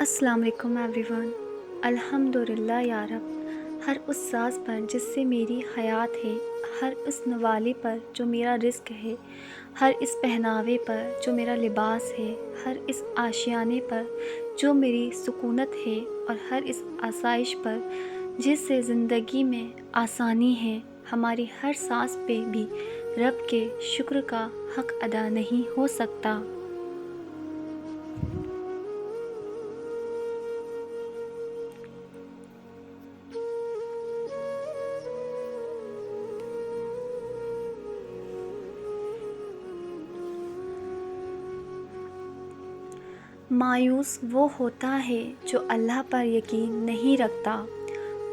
السلام علیکم every one. الحمدللہ یا رب، ہر اس ساز پر جس سے میری حیات ہے، ہر اس نوالے پر جو میرا رزق ہے، ہر اس پہناوے پر جو میرا لباس ہے، ہر اس آشیانے پر جو میری سکونت ہے، اور ہر اس آسائش پر جس سے زندگی میں آسانی ہے۔ ہماری ہر سانس پہ بھی رب کے شکر کا حق ادا نہیں ہو سکتا۔ مایوس وہ ہوتا ہے جو اللہ پر یقین نہیں رکھتا،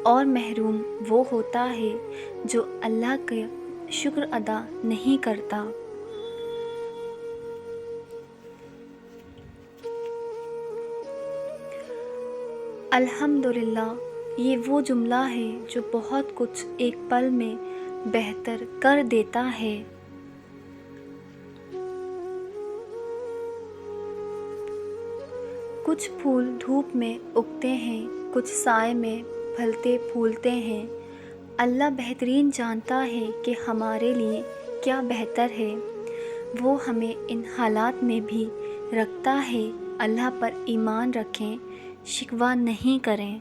اور محروم وہ ہوتا ہے جو اللہ کا شکر ادا نہیں کرتا۔ الحمدللہ، یہ وہ جملہ ہے جو بہت کچھ ایک پل میں بہتر کر دیتا ہے۔ کچھ پھول دھوپ میں اگتے ہیں، کچھ سائے میں پھلتے پھولتے ہیں۔ اللہ بہترین جانتا ہے کہ ہمارے لیے کیا بہتر ہے۔ وہ ہمیں ان حالات میں بھی رکھتا ہے۔ اللہ پر ایمان رکھیں، شکوہ نہیں کریں۔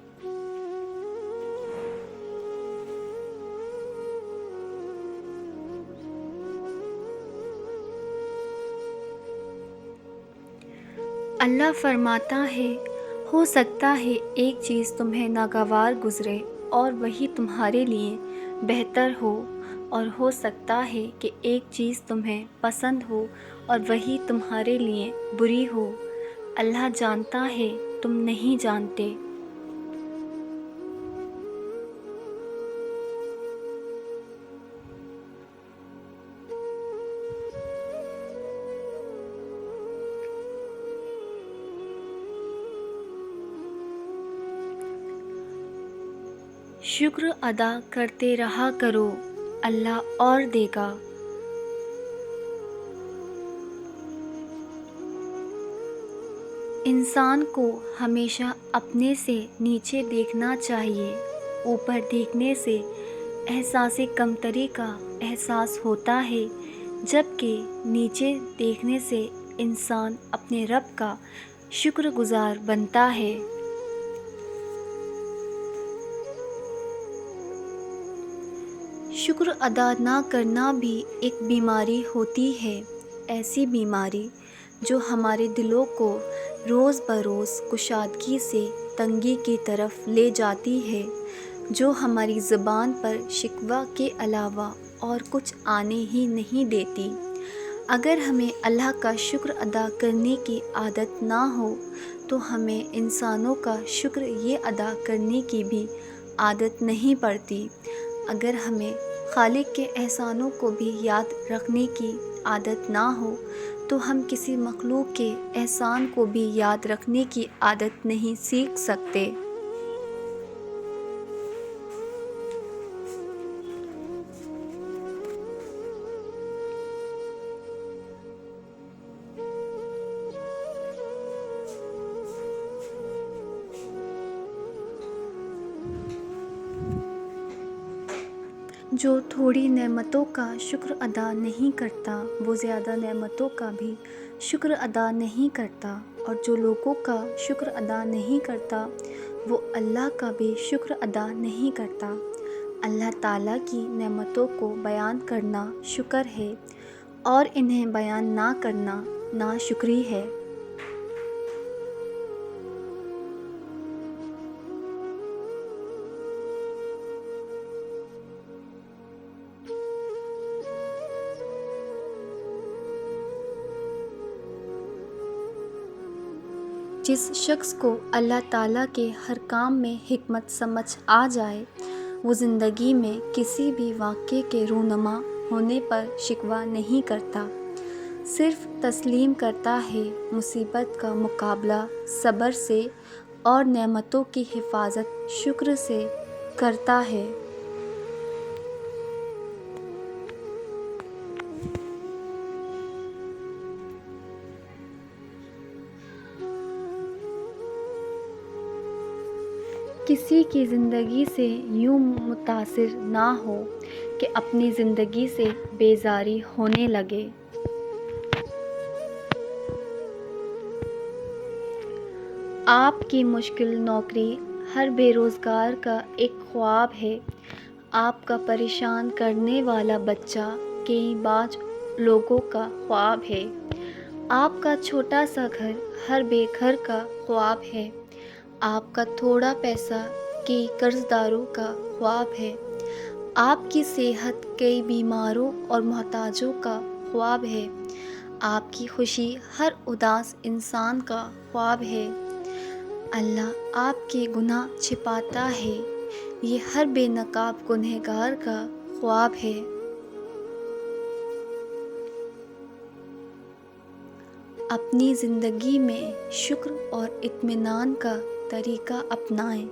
اللہ فرماتا ہے، ہو سکتا ہے ایک چیز تمہیں ناگوار گزرے اور وہی تمہارے لیے بہتر ہو، اور ہو سکتا ہے کہ ایک چیز تمہیں پسند ہو اور وہی تمہارے لیے بری ہو۔ اللہ جانتا ہے، تم نہیں جانتے۔ شکر ادا کرتے رہا کرو، اللہ اور دے گا۔ انسان کو ہمیشہ اپنے سے نیچے دیکھنا چاہیے۔ اوپر دیکھنے سے احساس کمتری کا احساس ہوتا ہے، جبکہ نیچے دیکھنے سے انسان اپنے رب کا شکر گزار بنتا ہے۔ شکر ادا نہ کرنا بھی ایک بیماری ہوتی ہے، ایسی بیماری جو ہمارے دلوں کو روز بروز کشادگی سے تنگی کی طرف لے جاتی ہے، جو ہماری زبان پر شکوہ کے علاوہ اور کچھ آنے ہی نہیں دیتی۔ اگر ہمیں اللہ کا شکر ادا کرنے کی عادت نہ ہو تو ہمیں انسانوں کا شکر یہ ادا کرنے کی بھی عادت نہیں پڑتی۔ اگر ہمیں خالق کے احسانوں کو بھی یاد رکھنے کی عادت نہ ہو تو ہم کسی مخلوق کے احسان کو بھی یاد رکھنے کی عادت نہیں سیکھ سکتے۔ جو تھوڑی نعمتوں کا شکر ادا نہیں کرتا، وہ زیادہ نعمتوں کا بھی شکر ادا نہیں کرتا، اور جو لوگوں کا شکر ادا نہیں کرتا، وہ اللہ کا بھی شکر ادا نہیں کرتا۔ اللہ تعالیٰ کی نعمتوں کو بیان کرنا شکر ہے، اور انہیں بیان نہ کرنا ناشکری ہے۔ جس شخص کو اللہ تعالیٰ کے ہر کام میں حکمت سمجھ آ جائے، وہ زندگی میں کسی بھی واقعے کے رونما ہونے پر شکوہ نہیں کرتا، صرف تسلیم کرتا ہے، مصیبت کا مقابلہ صبر سے اور نعمتوں کی حفاظت شکر سے کرتا ہے۔ کسی کی زندگی سے یوں متاثر نہ ہو کہ اپنی زندگی سے بیزاری ہونے لگے۔ آپ کی مشکل نوکری ہر بے روزگار کا ایک خواب ہے۔ آپ کا پریشان کرنے والا بچہ کئی باز لوگوں کا خواب ہے۔ آپ کا چھوٹا سا گھر ہر بے گھر کا خواب ہے۔ آپ کا تھوڑا پیسہ کئی قرض داروں کا خواب ہے۔ آپ کی صحت کئی بیماروں اور محتاجوں کا خواب ہے۔ آپ کی خوشی ہر اداس انسان کا خواب ہے۔ اللہ آپ کے گناہ چھپاتا ہے، یہ ہر بے نقاب گنہگار کا خواب ہے۔ اپنی زندگی میں شکر اور اطمینان کا طریقہ اپنائیں۔